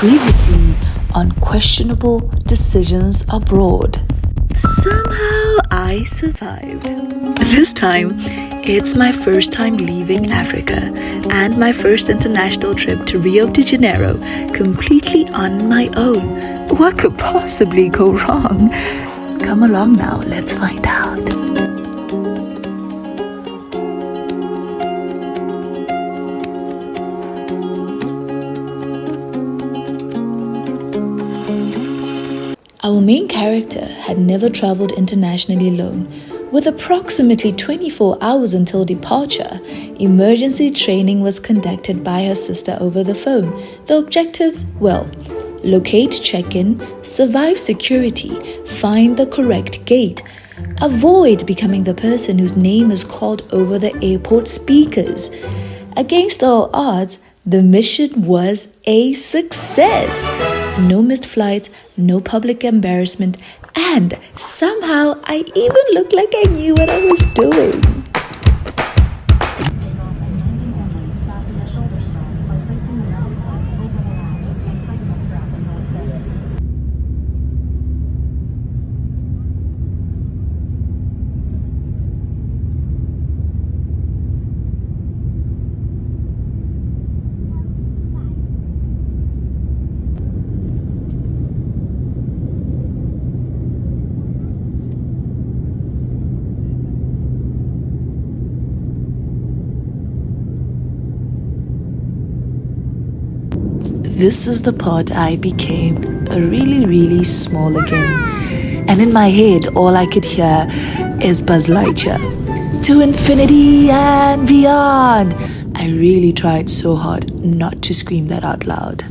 Previously on Questionable Decisions Abroad. Somehow I survived. This time, it's my first time leaving Africa and my first international trip to Rio de Janeiro completely on my own. What could possibly go wrong? Come along now, let's find out. Our main character had never traveled internationally alone. With approximately 24 hours until departure, emergency training was conducted by her sister over the phone. The objectives, well, locate check-in, survive security, find the correct gate, avoid becoming the person whose name is called over the airport speakers. Against all odds, the mission was a success. No missed flights, no public embarrassment, and somehow I even looked like I knew what I was doing. This is the part I became really small again. And in my head, all I could hear is Buzz Lightyear. To infinity and beyond. I really tried so hard not to scream that out loud.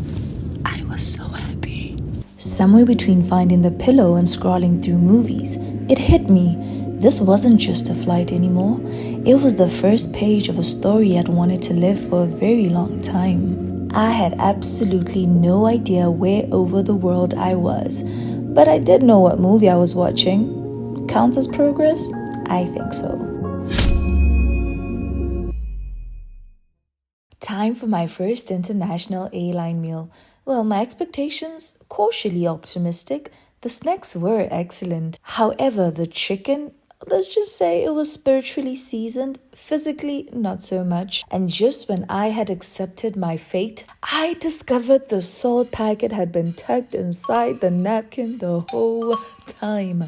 I was so happy. Somewhere between finding the pillow and scrolling through movies, it hit me. This wasn't just a flight anymore. It was the first page of a story I'd wanted to live for a very long time. I had absolutely no idea where over the world I was, but I did know what movie I was watching. Counts as progress? I think so. Time for my first international airline meal. Well, my expectations, cautiously optimistic. The snacks were excellent. However, the chicken, let's just say it was spiritually seasoned, physically not so much. And just when I had accepted my fate, I discovered the salt packet had been tucked inside the napkin the whole time.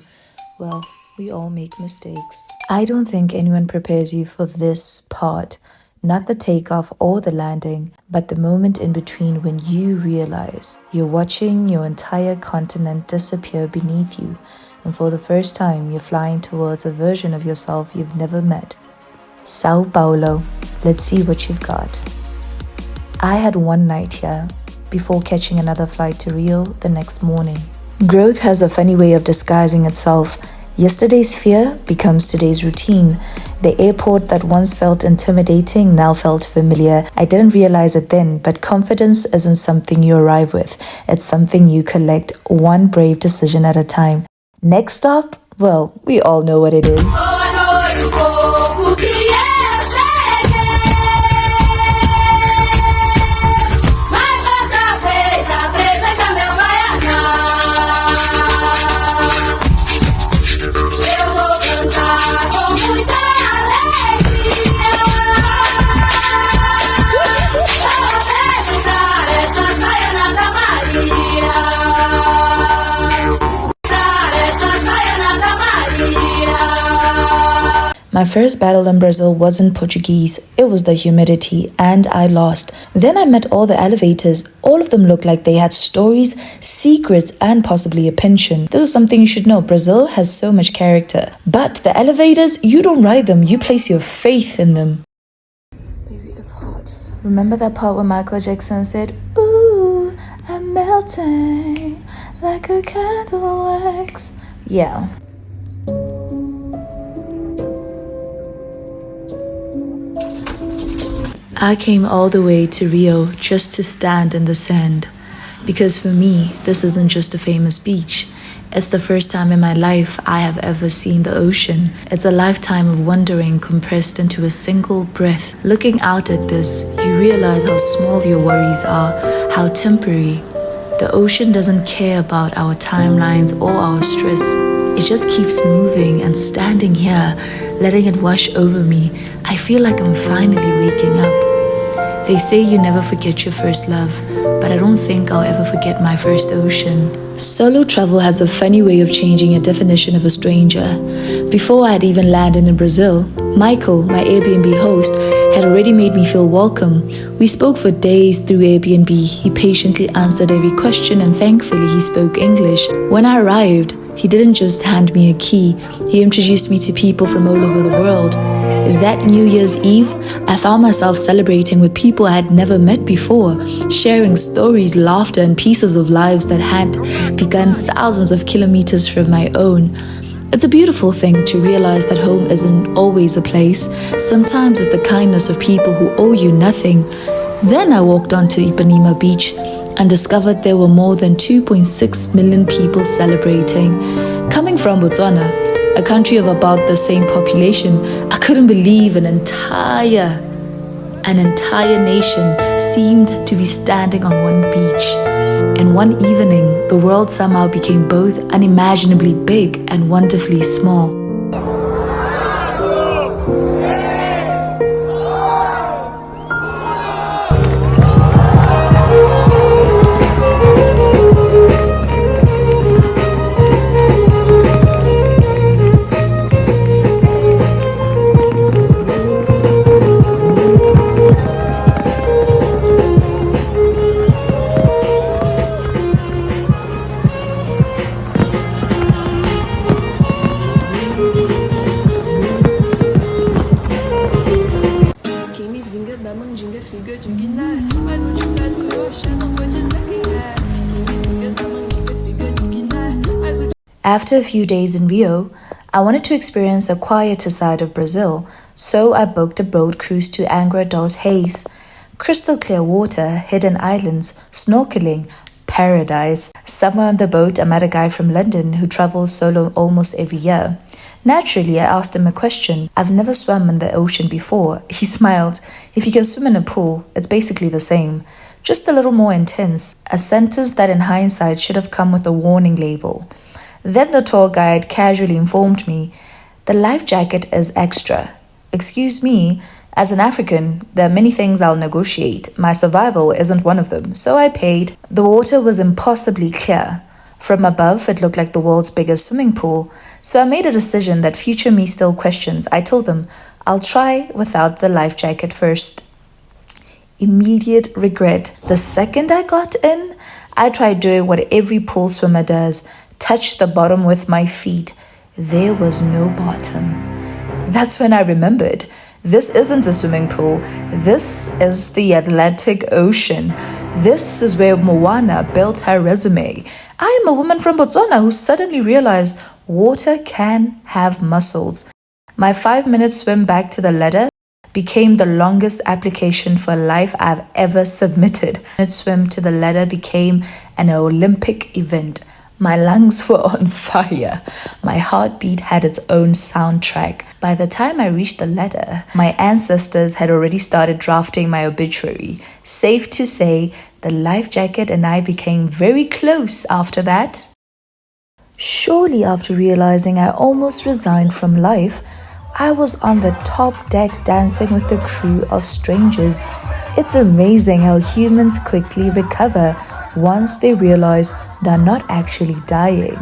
Well, we all make mistakes. I don't think anyone prepares you for this part. Not the takeoff or the landing, but the moment in between when you realize you're watching your entire continent disappear beneath you. And for the first time, you're flying towards a version of yourself you've never met. Sao Paulo, let's see what you've got. I had one night here before catching another flight to Rio the next morning. Growth has a funny way of disguising itself. Yesterday's fear becomes today's routine. The airport that once felt intimidating now felt familiar. I didn't realize it then, but confidence isn't something you arrive with. It's something you collect one brave decision at a time. Next stop? Well, we all know what it is. My first battle in Brazil wasn't Portuguese, it was the humidity, and I lost. Then I met all the elevators. All of them looked like they had stories, secrets, and possibly a pension. This is something you should know. Brazil has so much character. But the elevators, you don't ride them, you place your faith in them. Baby, it's hot. Remember that part where Michael Jackson said, "Ooh, I'm melting like a candle wax"? Yeah. I came all the way to Rio just to stand in the sand. Because for me, this isn't just a famous beach. It's the first time in my life I have ever seen the ocean. It's a lifetime of wandering compressed into a single breath. Looking out at this, you realize how small your worries are, how temporary. The ocean doesn't care about our timelines or our stress. It just keeps moving, and standing here, letting it wash over me, I feel like I'm finally waking up. They say you never forget your first love, but I don't think I'll ever forget my first ocean. Solo travel has a funny way of changing your definition of a stranger. Before I had even landed in Brazil, Michael, my Airbnb host, had already made me feel welcome. We spoke for days through Airbnb. He patiently answered every question, and thankfully he spoke English. When I arrived, he didn't just hand me a key, he introduced me to people from all over the world. That New Year's Eve, I found myself celebrating with people I had never met before, sharing stories, laughter, and pieces of lives that had begun thousands of kilometers from my own. It's a beautiful thing to realize that home isn't always a place. Sometimes it's the kindness of people who owe you nothing. Then I walked onto Ipanema Beach and discovered there were more than 2.6 million people celebrating. Coming from Botswana, a country of about the same population, I couldn't believe an entire nation seemed to be standing on one beach. In one evening, the world somehow became both unimaginably big and wonderfully small. After a few days in Rio, I wanted to experience a quieter side of Brazil, so I booked a boat cruise to Angra dos Reis. Crystal clear water, hidden islands, snorkeling, paradise. Somewhere on the boat, I met a guy from London who travels solo almost every year. Naturally, I asked him a question. I've never swum in the ocean before. He smiled. If you can swim in a pool, it's basically the same, just a little more intense. A sentence that in hindsight should have come with a warning label. Then the tour guide casually informed me, the life jacket is extra. Excuse me, as an African, there are many things I'll negotiate. My survival isn't one of them, so I paid. The water was impossibly clear. From above, it looked like the world's biggest swimming pool, so I made a decision that future me still questions. I told them, I'll try without the life jacket first. Immediate regret. The second I got in, I tried doing what every pool swimmer does, touch the bottom with my feet. There was no bottom. That's when I remembered. This isn't a swimming pool. This is the Atlantic Ocean. This is where Motswana built her resume. I am a woman from Botswana who suddenly realized water can have muscles. My 5-minute swim back to the ladder became the longest application for life I've ever submitted. The swim to the ladder became an Olympic event. My lungs were on fire. My heartbeat had its own soundtrack. By the time I reached the ladder, my ancestors had already started drafting my obituary. Safe to say, the life jacket and I became very close after that. Shortly after realizing I almost resigned from life, I was on the top deck dancing with a crew of strangers. It's amazing how humans quickly recover once they realize they're not actually dying.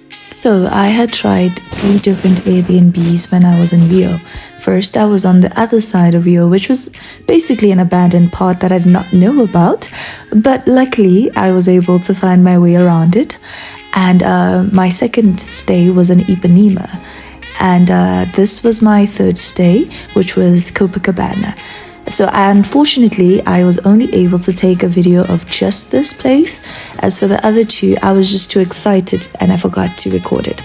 So I had tried 3 different Airbnbs when I was in Rio. First, I was on the other side of Rio, which was basically an abandoned part that I did not know about. But luckily, I was able to find my way around it. And my second stay was in Ipanema. And this was my third stay, which was Copacabana. So unfortunately, I was only able to take a video of just this place. As for the other 2, I was just too excited and I forgot to record it.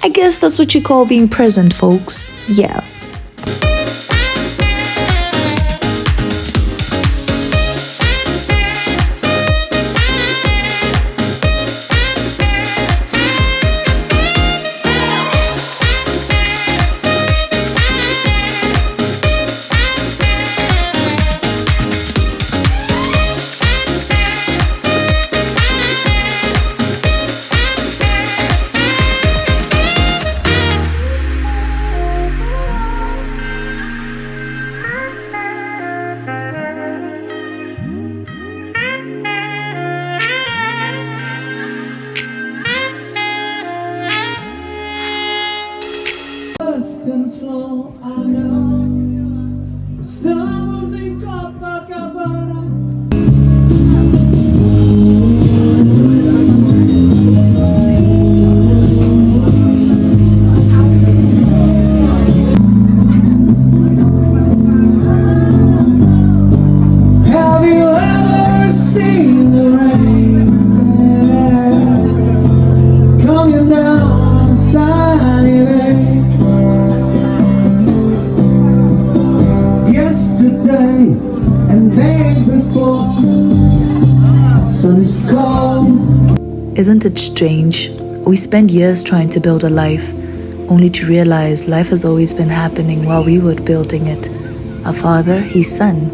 I guess that's what you call being present, folks. Yeah. I know estamos in Copacabana. Have you ever seen the rain coming down on a sunny day? Yesterday and days before, sun is cold. Isn't it strange? We spend years trying to build a life, only to realize life has always been happening while we were building it. Our father, his son,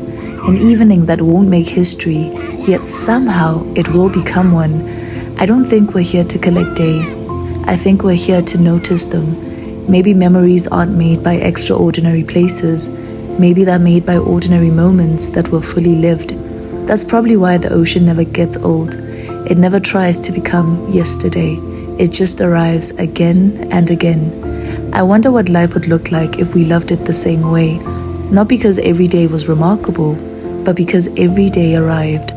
an evening that won't make history, yet somehow it will become one. I don't think we're here to collect days. I think we're here to notice them. Maybe memories aren't made by extraordinary places. Maybe they're made by ordinary moments that were fully lived. That's probably why the ocean never gets old. It never tries to become yesterday. It just arrives again and again. I wonder what life would look like if we loved it the same way. Not because every day was remarkable, but because every day arrived.